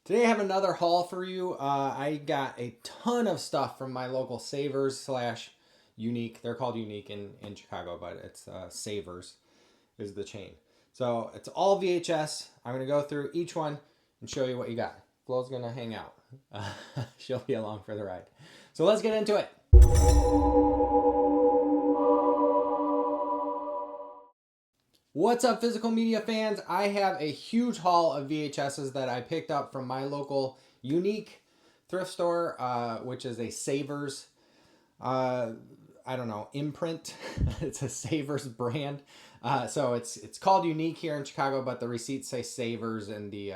Today I have another haul for you. I got a ton of stuff from my local Savers slash Unique. They're called Unique in Chicago, but it's Savers is the chain. So it's all VHS. I'm going to go through each one and show you what you got. Flo's going to hang out. She'll be along for the ride. So let's get into it. What's up, physical media fans? I have a huge haul of VHSs that I picked up from my local Unique thrift store, which is a Savers, I don't know, imprint. It's a Savers brand. So it's called Unique here in Chicago, but the receipts say Savers, and the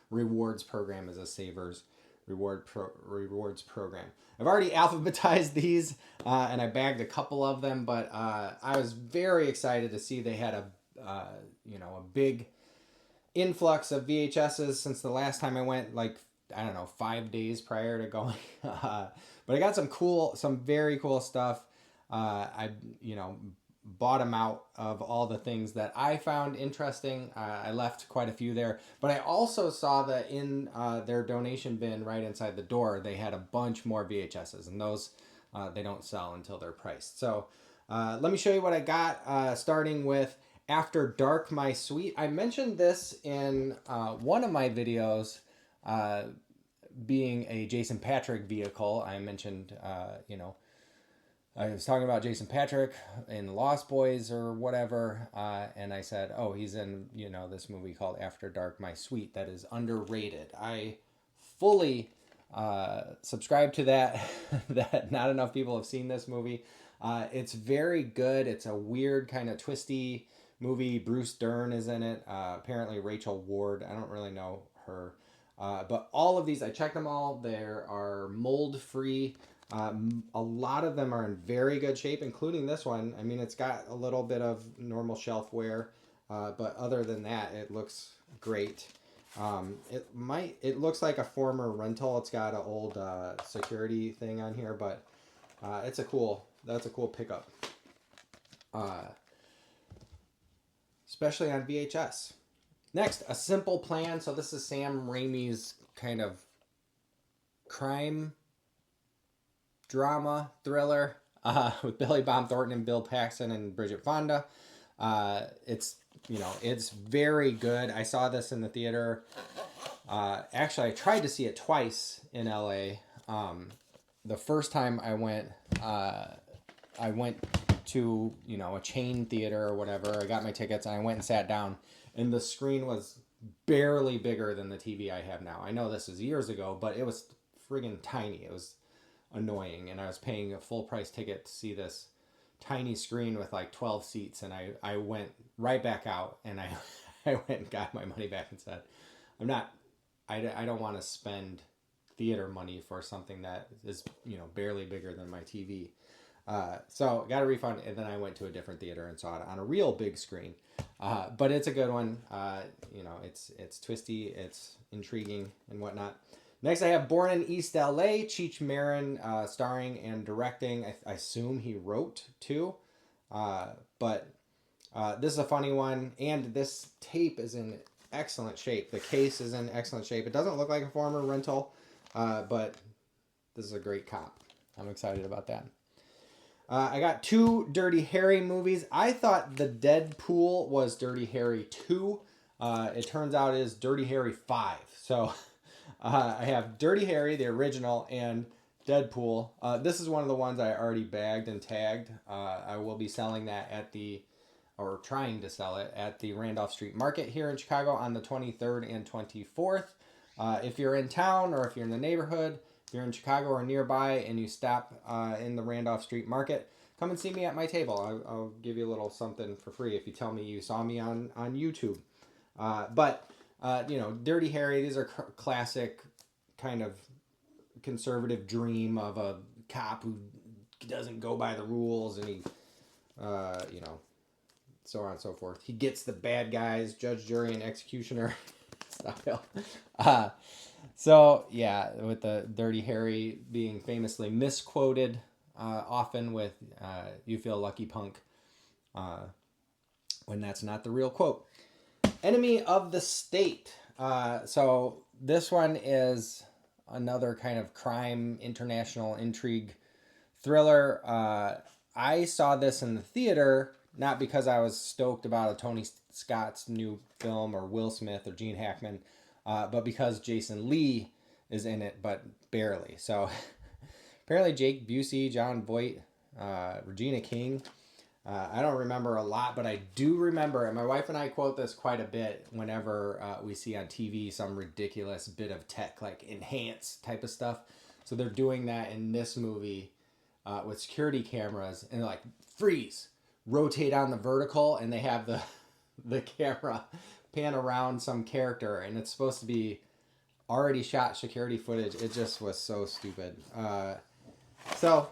rewards program is a Savers rewards program. I've already alphabetized these, and I bagged a couple of them, but I was very excited to see they had a big influx of VHSs since the last time I went, like, I don't know, 5 days prior to going. But I got some very cool stuff. I bought them out of all the things that I found interesting. I left quite a few there, but I also saw that in their donation bin right inside the door, they had a bunch more VHSs, and those they don't sell until they're priced. So let me show you what I got, starting with After Dark, My Sweet. I mentioned this in one of my videos, being a Jason Patric vehicle. I mentioned, I was talking about Jason Patric in Lost Boys or whatever, and I said, oh, he's in, this movie called After Dark, My Sweet that is underrated. I fully subscribe to that, that not enough people have seen this movie. It's very good. It's a weird kind of twisty movie. Bruce Dern is in it. Apparently Rachel Ward. I don't really know her. But all of these, I checked them all. There are mold free. A lot of them are in very good shape, including this one. I mean, it's got a little bit of normal shelf wear, but other than that, it looks great. It looks like a former rental. It's got an old security thing on here, but that's a cool pickup. Especially on VHS. Next, A Simple Plan. So this is Sam Raimi's kind of crime drama thriller with Billy Bob Thornton and Bill Paxton and Bridget Fonda. It's very good. I saw this in the theater. Actually, I tried to see it twice in LA. The first time I went to a chain theater or whatever. I got my tickets and I went and sat down, and the screen was barely bigger than the TV I have now. I know this is years ago, but it was friggin' tiny. It was annoying, and I was paying a full price ticket to see this tiny screen with like 12 seats, and I went right back out, and I went and got my money back and said, I don't want to spend theater money for something that is barely bigger than my TV. So got a refund, and then I went to a different theater and saw it on a real big screen. But it's a good one. It's twisty, it's intriguing and whatnot. Next, I have Born in East LA, Cheech Marin starring and directing. I assume he wrote too. But this is a funny one, and this tape is in excellent shape. The case is in excellent shape. It doesn't look like a former rental, but this is a great cop. I'm excited about that. I got 2 Dirty Harry movies. I thought the Deadpool was Dirty Harry 2. It turns out it is Dirty Harry 5. So I have Dirty Harry, the original, and Deadpool. This is one of the ones I already bagged and tagged. I will be selling that trying to sell it at the Randolph Street Market here in Chicago on the 23rd and 24th. If you're in town or if you're in the neighborhood, if you're in Chicago or nearby and you stop in the Randolph Street Market, come and see me at my table. I'll give you a little something for free if you tell me you saw me on YouTube. But Dirty Harry, these are classic kind of conservative dream of a cop who doesn't go by the rules, and he, so on and so forth. He gets the bad guys, judge, jury, and executioner style. So yeah, with the Dirty Harry being famously misquoted often with "You feel lucky, punk," when that's not the real quote. Enemy of the State. So this one is another kind of crime, international intrigue thriller. I saw this in the theater, not because I was stoked about a Tony Scott's new film or Will Smith or Gene Hackman, but because Jason Lee is in it, but barely. So apparently Jake Busey, John Voight, Regina King. I don't remember a lot, but I do remember, and my wife and I quote this quite a bit whenever we see on TV some ridiculous bit of tech, like enhance type of stuff. So they're doing that in this movie with security cameras, and they're like, freeze, rotate on the vertical, and they have the camera pan around some character, and it's supposed to be already shot security footage. It just was so stupid. So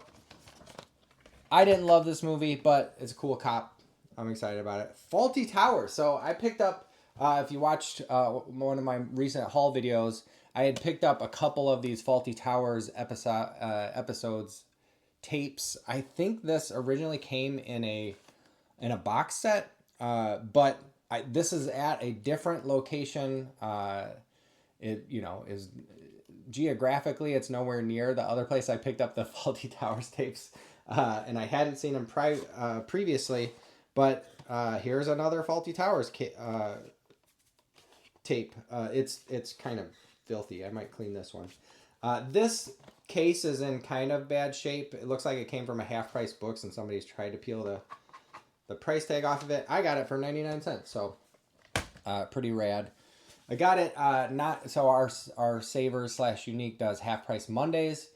I didn't love this movie, but it's a cool cop. I'm excited about it. Faulty Towers. So I picked up, if you watched one of my recent haul videos, I had picked up a couple of these Faulty Towers episodes, tapes. I think this originally came in a box set, but this is at a different location. It is geographically, it's nowhere near the other place I picked up the Faulty Towers tapes. And I hadn't seen them previously, but here's another Faulty Towers tape. It's kind of filthy. I might clean this one. This case is in kind of bad shape. It looks like it came from a half-price books, and somebody's tried to peel the price tag off of it. I got it for 99 cents, so pretty rad. I got it our Savers / Unique does half-price Mondays.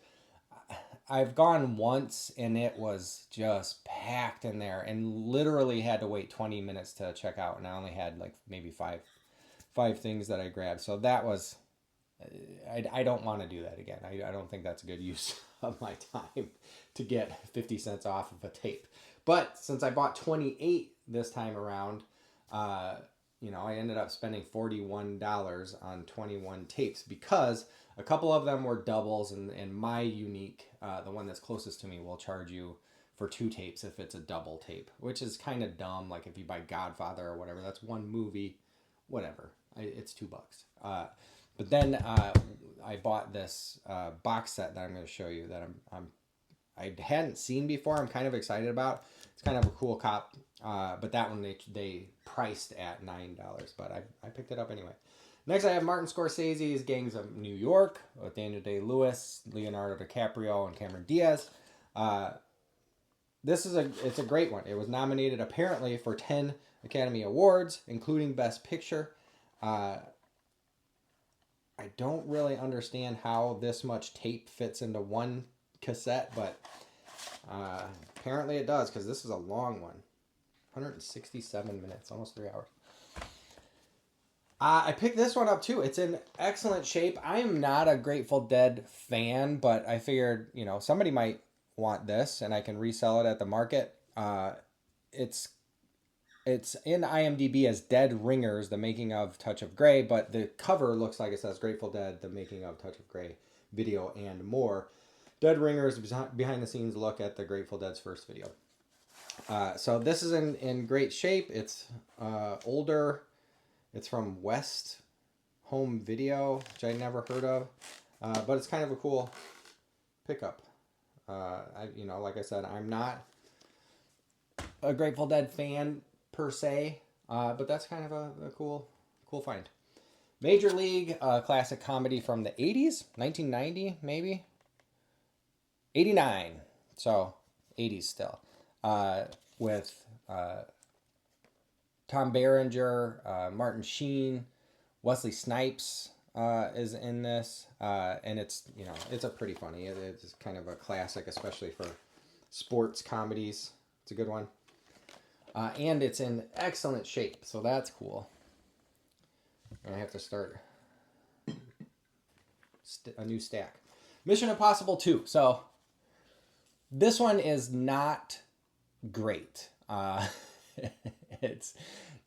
I've gone once and it was just packed in there, and literally had to wait 20 minutes to check out, and I only had like maybe five things that I grabbed. So that was, I don't want to do that again. I don't think that's a good use of my time to get 50 cents off of a tape. But since I bought 28 this time around, I ended up spending $41 on 21 tapes, because a couple of them were doubles, and my Unique, the one that's closest to me, will charge you for 2 tapes if it's a double tape, which is kind of dumb. Like if you buy Godfather or whatever, that's one movie, whatever. It's $2. But then I bought this box set that I'm going to show you that I hadn't seen before. I'm kind of excited about. It's kind of a cool cop, but that one they priced at $9, but I picked it up anyway. Next, I have Martin Scorsese's Gangs of New York with Daniel Day-Lewis, Leonardo DiCaprio, and Cameron Diaz. It's a great one. It was nominated apparently for 10 Academy Awards, including Best Picture. I don't really understand how this much tape fits into one cassette, but apparently it does, because this is a long one. 167 minutes, almost 3 hours. I picked this one up too. It's in excellent shape. I am not a Grateful Dead fan, but I figured, somebody might want this and I can resell it at the market. It's in IMDb as Dead Ringers, the making of Touch of Grey, but the cover looks like it says Grateful Dead, the making of Touch of Grey video and more. Dead Ringers, behind the scenes look at the Grateful Dead's first video. So this is in great shape. It's older. It's from West Home Video, which I never heard of, but it's kind of a cool pickup. Like I said, I'm not a Grateful Dead fan per se, but that's kind of a cool find. Major League, classic comedy from the 80s, 1990 maybe, 89, so 80s still, with Tom Berenger, Martin Sheen, Wesley Snipes is in this, and it's a pretty funny. It's kind of a classic, especially for sports comedies. It's a good one, and it's in excellent shape, so that's cool. And I have to start a new stack. Mission Impossible 2. So this one is not great. It's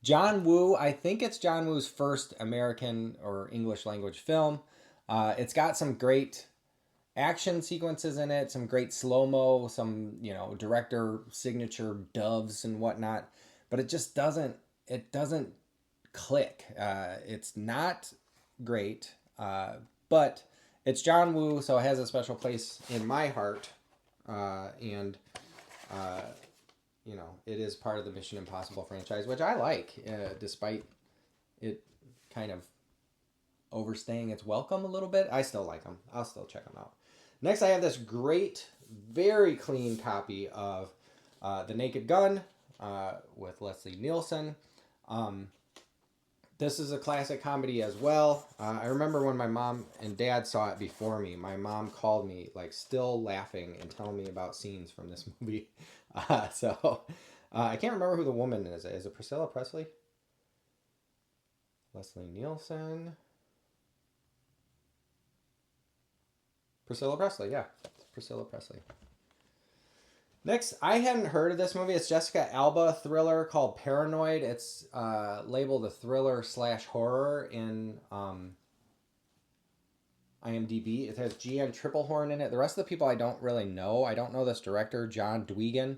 John Woo. I think it's John Woo's first American or English language film. It's got some great action sequences in it, some great slow-mo, some, director signature doves and whatnot, but it just doesn't click. It's not great. But it's John Woo, so it has a special place in my heart. And it is part of the Mission Impossible franchise, which I like, despite it kind of overstaying its welcome a little bit. I still like them. I'll still check them out. Next, I have this great, very clean copy of The Naked Gun with Leslie Nielsen. This is a classic comedy as well. I remember when my mom and dad saw it before me, my mom called me, like, still laughing and telling me about scenes from this movie. I can't remember who the woman is. Is it Priscilla Presley? Leslie Nielsen. Priscilla Presley, yeah. Priscilla Presley. Next, I hadn't heard of this movie. It's Jessica Alba thriller called Paranoid. It's labeled a thriller/horror in IMDb. It has G.N. Triplehorn in it. The rest of the people I don't really know. I don't know this director, John Dwegan.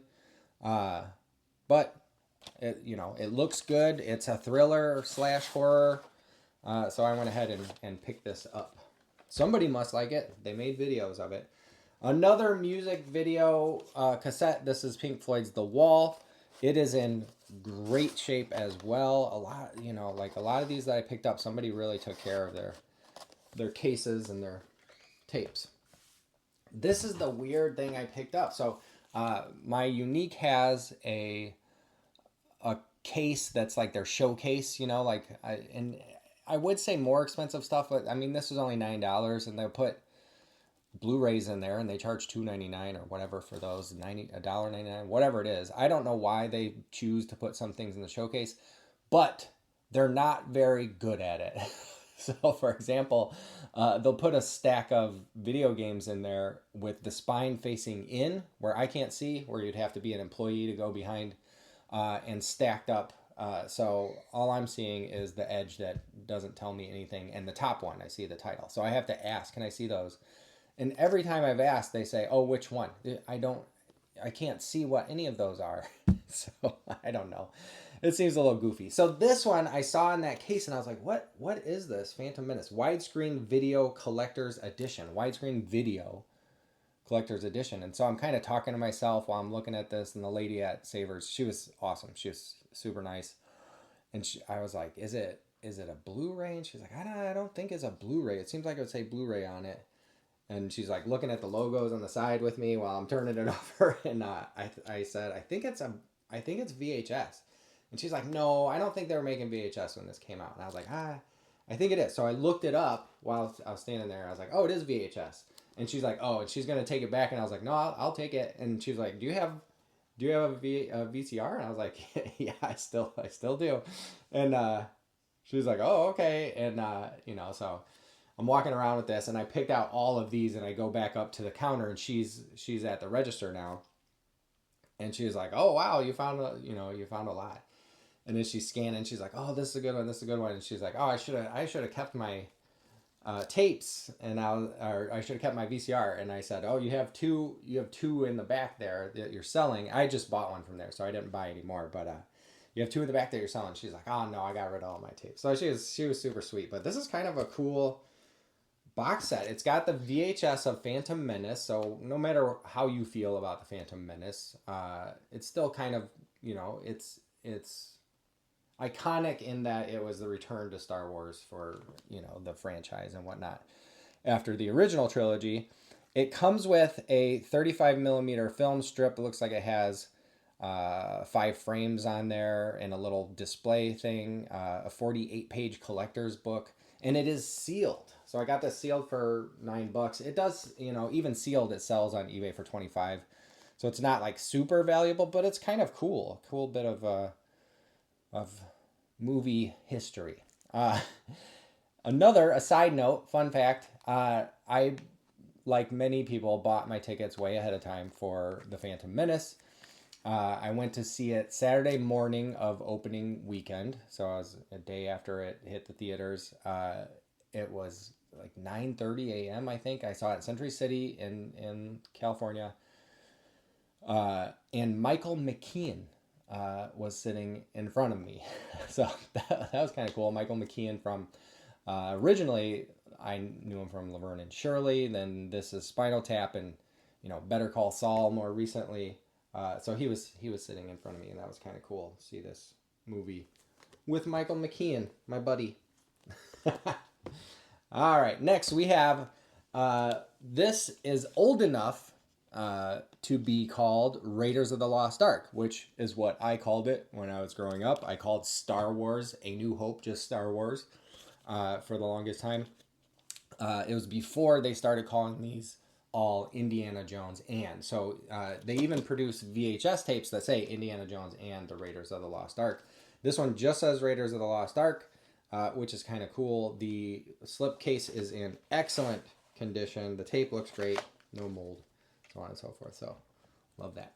But it looks good. It's a thriller/horror. So I went ahead and picked this up. Somebody must like it. They made videos of it. Another music video cassette. This is Pink Floyd's The Wall. It is in great shape as well. A lot of these that I picked up, somebody really took care of their cases and their tapes. This is the weird thing I picked up. So my Unique has a case that's like their showcase, I would say more expensive stuff, but I mean, this is only $9, and they'll put Blu-rays in there, and they charge $2.99 or whatever for those, $1.99, whatever it is. I don't know why they choose to put some things in the showcase, but they're not very good at it. So, for example, they'll put a stack of video games in there with the spine facing in, where I can't see, where you'd have to be an employee to go behind, and stacked up. So all I'm seeing is the edge that doesn't tell me anything, and the top one, I see the title. So I have to ask, can I see those? And every time I've asked, they say, oh, which one? I can't see what any of those are. So I don't know. It seems a little goofy. So this one I saw in that case, and I was like, what is this? Phantom Menace. Widescreen Video Collector's Edition. Widescreen Video Collector's Edition. And so I'm kind of talking to myself while I'm looking at this, and the lady at Savers, she was awesome. She was super nice. And I was like, is it a Blu-ray? And she's like, I don't think it's a Blu-ray. It seems like it would say Blu-ray on it. And she's like looking at the logos on the side with me while I'm turning it over. And I said, I think it's VHS. And she's like, no, I don't think they were making VHS when this came out. And I was like, I think it is. So I looked it up while I was standing there. I was like, oh, it is VHS. And she's like, oh, and she's going to take it back. And I was like, no, I'll take it. And she's like, do you have a VCR? And I was like, yeah, I still do. And she was like, oh, okay. And, so I'm walking around with this, and I picked out all of these, and I go back up to the counter, and she's at the register now. And she was like, oh, wow, you found a lot. And then she's scanning. She's like, oh, this is a good one. This is a good one. And she's like, oh, I should have kept my tapes, and I should have kept my VCR. And I said, oh, you have two in the back there that you're selling. I just bought one from there, so I didn't buy any more. But you have two in the back that you're selling. She's like, oh no, I got rid of all my tapes. So she was super sweet. But this is kind of a cool box set. It's got the VHS of Phantom Menace. So no matter how you feel about the Phantom Menace, it's still kind of, it's iconic in that it was the return to Star Wars for, the franchise and whatnot after the original trilogy. It comes with a 35 millimeter film strip. It looks like it has 5 frames on there and a little display thing, a 48-page collector's book, and it is sealed. So I got this sealed for $9. It does, even sealed, it sells on eBay for $25. So it's not like super valuable, but it's kind of cool. A cool bit of movie history. A side note, fun fact, I, like many people, bought my tickets way ahead of time for The Phantom Menace. I went to see it Saturday morning of opening weekend, so I was a day after it hit the theaters. It was like 9:30 a.m., I think. I saw it in Century City in California. And Michael McKean was sitting in front of me. So that was kind of cool. Michael McKean from originally I knew him from Laverne and Shirley. Then this is Spinal Tap, and Better Call Saul more recently. So he was sitting in front of me, and that was kind of cool to see this movie with Michael McKean, my buddy. All right, next we have this is old enough to be called Raiders of the Lost Ark, which is what I called it when I was growing up. I called Star Wars A New Hope just Star Wars for the longest time. It was before they started calling these all Indiana Jones and. So they even produce VHS tapes that say Indiana Jones and the Raiders of the Lost Ark. This one just says Raiders of the Lost Ark, which is kind of cool. The slipcase is in excellent condition. The tape looks great. No mold, so on and so forth. So love that.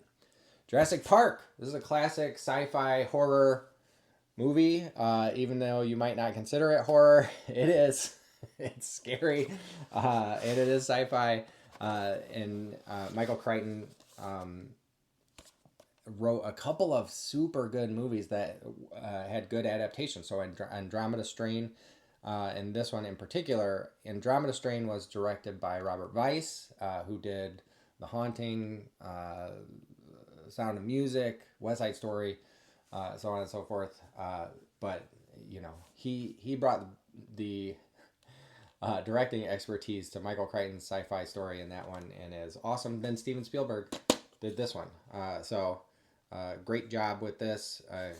Jurassic Park. This is a classic sci-fi horror movie. Even though you might not consider it horror, it is. It's scary. And it is sci-fi. And Michael Crichton wrote a couple of super good movies that had good adaptations. So Andromeda Strain, and this one in particular, Andromeda Strain was directed by Robert Weiss, who did The Haunting, Sound of Music, West Side Story, so on and so forth. But he brought the directing expertise to Michael Crichton's sci-fi story in that one, and is awesome. Then Steven Spielberg did this one. Great job with this. I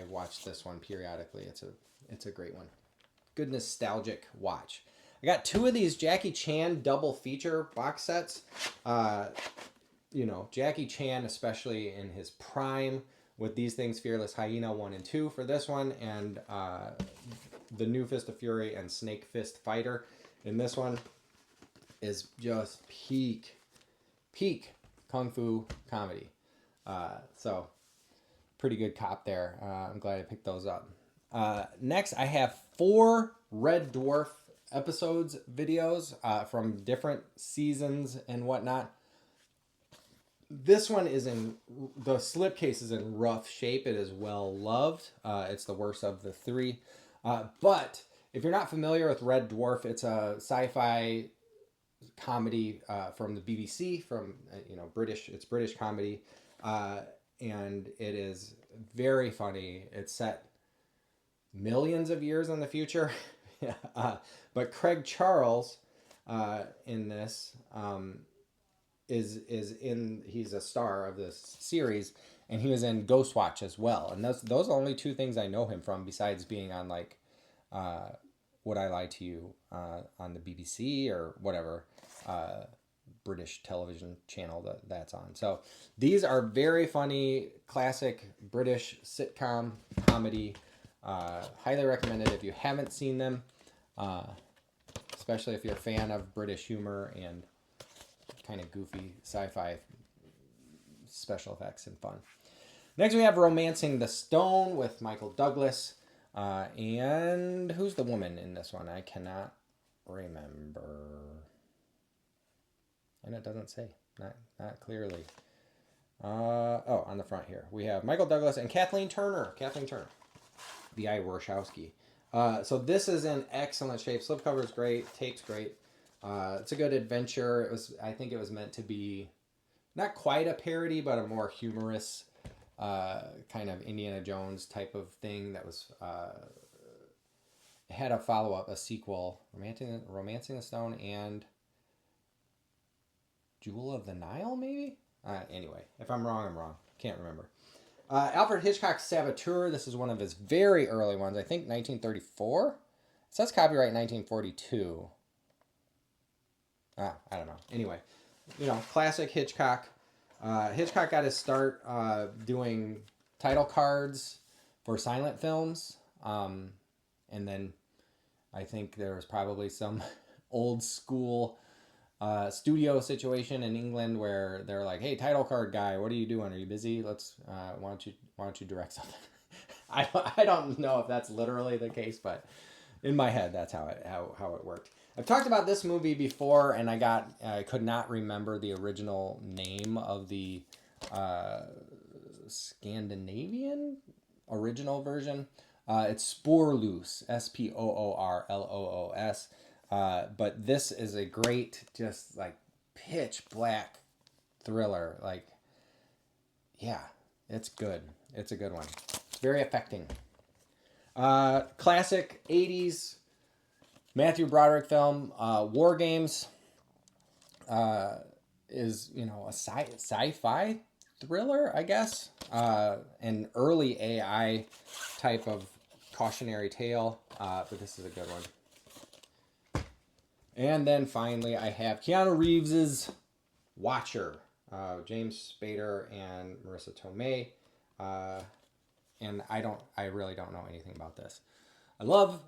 watch this one periodically. It's a great one. Good nostalgic watch. I got 2 of these Jackie Chan double feature box sets. Jackie Chan, especially in his prime, with these things, Fearless Hyena 1 and 2 for this one, and The New Fist of Fury and Snake Fist Fighter in this one is just peak kung fu comedy. So pretty good cop there. I'm glad I picked those up. Next, I have 4 Red Dwarf episodes videos from different seasons and whatnot. This one is the slipcase is in rough shape. It is well loved. It's the worst of the 3. But if you're not familiar with Red Dwarf, it's a sci-fi comedy from the BBC, from British. It's British comedy, and it is very funny. It's set millions of years in the future, but Craig Charles in this he's a star of this series, and he was in Ghostwatch as well. And those are the only 2 things I know him from, besides being on like Would I Lie to You on the BBC or whatever British television channel that's on. So these are very funny, classic British sitcom comedy. Highly recommended if you haven't seen them, especially if you're a fan of British humor and kind of goofy sci-fi special effects and fun. Next we have Romancing the Stone with Michael Douglas. And who's the woman in this one? I cannot remember. And it doesn't say. Not clearly. On the front here. We have Michael Douglas and Kathleen Turner. The I. Warshawski. So this is in excellent shape. Slipcover is great. Tape's great. It's a good adventure. I think it was meant to be not quite a parody, but a more humorous kind of Indiana Jones type of thing that was had a follow-up, a sequel, Romancing the Stone and Jewel of the Nile, maybe? Anyway, if I'm wrong, I'm wrong. Can't remember. Alfred Hitchcock's Saboteur. This is one of his very early ones. I think 1934? It says copyright 1942. I don't know. Anyway, classic Hitchcock. Hitchcock got his start doing title cards for silent films. And then I think there was probably some old school studio situation in England where they're like, "Hey, title card guy, what are you doing? Are you busy? Let's why don't you direct something?" I don't know if that's literally the case, but in my head, that's how it worked. I've talked about this movie before, and I could not remember the original name of the Scandinavian original version. It's Spoorloos, Spoorloos. But this is a great, just like pitch black thriller. Like, yeah, it's good. It's a good one. It's very affecting. Classic 80s Matthew Broderick film, War Games, is, you know, a sci-fi thriller, I guess. An early AI type of cautionary tale, but this is a good one. And then finally, I have Keanu Reeves's Watcher, James Spader and Marissa Tomei. And I really don't know anything about this. I love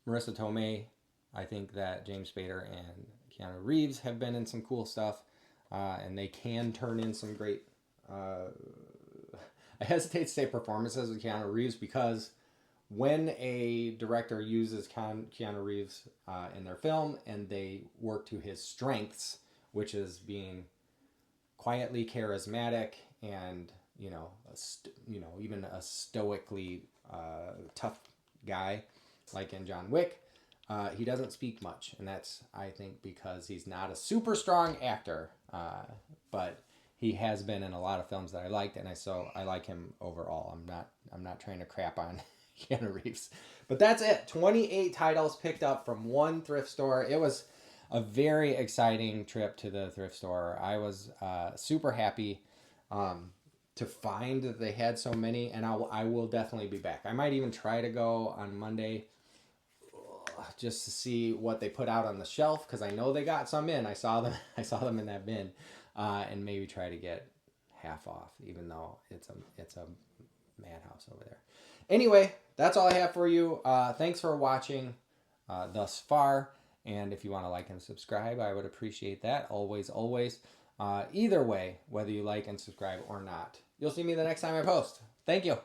Marissa Tomei. I think that James Spader and Keanu Reeves have been in some cool stuff, and they can turn in some great. I hesitate to say performances with Keanu Reeves, because when a director uses Keanu Reeves in their film and they work to his strengths, which is being quietly charismatic and, you know, even a stoically tough guy, like in John Wick, he doesn't speak much, and that's, I think, because he's not a super strong actor, but he has been in a lot of films that I liked, and I like him overall. I'm not trying to crap on Keanu Reeves, but that's it. 28 titles picked up from one thrift store. It was a very exciting trip to the thrift store. I was super happy to find that they had so many, and I will definitely be back. I might even try to go on Monday just to see what they put out on the shelf, because I know they got some in. I saw them in that bin, and maybe try to get half off, even though it's a madhouse over there. Anyway, that's all I have for you. Thanks for watching thus far, and if you want to like and subscribe, I would appreciate that. Always. Either way, whether you like and subscribe or not, you'll see me the next time I post. Thank you.